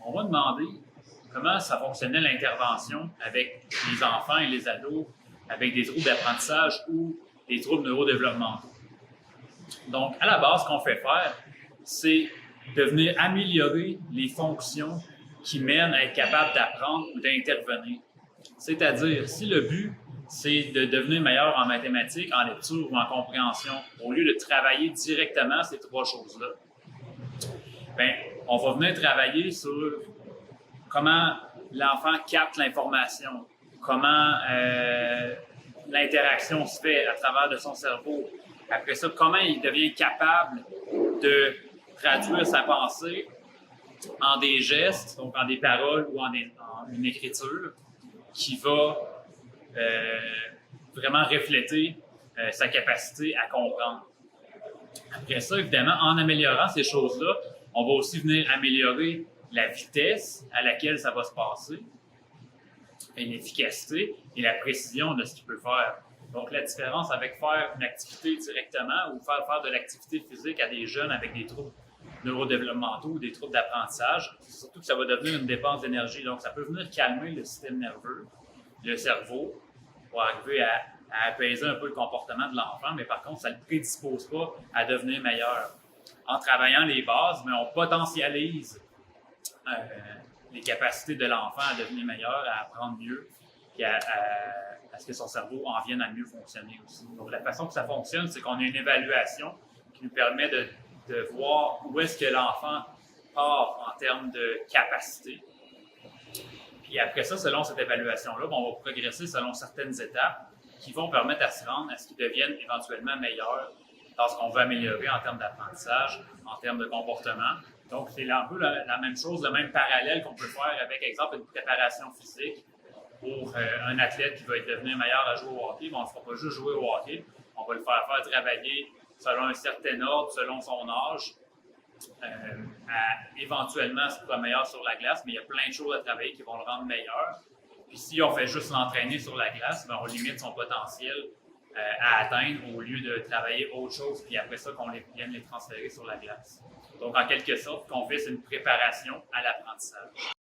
on va demander comment ça fonctionnait l'intervention avec les enfants et les ados avec des troubles d'apprentissage ou des troubles neurodéveloppementaux. Donc, à la base, ce qu'on fait faire, c'est de venir améliorer les fonctions qui mènent à être capable d'apprendre ou d'intervenir. C'est-à-dire, si le but, c'est de devenir meilleur en mathématiques, en lecture ou en compréhension, au lieu de travailler directement ces trois choses-là, bien, on va venir travailler sur comment l'enfant capte l'information, comment l'interaction se fait à travers de son cerveau. Après ça, comment il devient capable de traduire sa pensée en des gestes, donc en des paroles ou en une écriture qui va vraiment refléter sa capacité à comprendre. Après ça, évidemment, en améliorant ces choses-là, on va aussi venir améliorer la vitesse à laquelle ça va se passer, et l'efficacité et la précision de ce qu'il peut faire. Donc, la différence avec faire une activité directement ou faire de l'activité physique à des jeunes avec des troubles neurodéveloppementaux ou des troubles d'apprentissage, c'est surtout que ça va devenir une dépense d'énergie. Donc, ça peut venir calmer le système nerveux, le cerveau, pour arriver à apaiser un peu le comportement de l'enfant, mais par contre, ça ne le prédispose pas à devenir meilleur. En travaillant les bases, mais on potentialise les capacités de l'enfant à devenir meilleur, à apprendre mieux, et à ce que son cerveau en vienne à mieux fonctionner aussi. Donc, la façon que ça fonctionne, c'est qu'on a une évaluation qui nous permet de voir où est-ce que l'enfant part en termes de capacité. Puis après ça, selon cette évaluation-là, on va progresser selon certaines étapes qui vont permettre à se rendre à ce qu'ils deviennent éventuellement meilleurs dans ce qu'on veut améliorer en termes d'apprentissage, en termes de comportement. Donc, c'est un peu la même chose, le même parallèle qu'on peut faire avec, exemple, une préparation physique pour un athlète qui va devenir meilleur à jouer au hockey. Mais on ne fera pas juste jouer au hockey, on va le faire travailler selon un certain ordre, selon son âge, éventuellement ce qui va meilleur sur la glace, mais il y a plein de choses à travailler qui vont le rendre meilleur. Puis si on fait juste l'entraîner sur la glace, bien, on limite son potentiel à atteindre au lieu de travailler autre chose, puis après ça, qu'on vienne les transférer sur la glace. Donc, en quelque sorte, ce qu'on fait, c'est une préparation à l'apprentissage.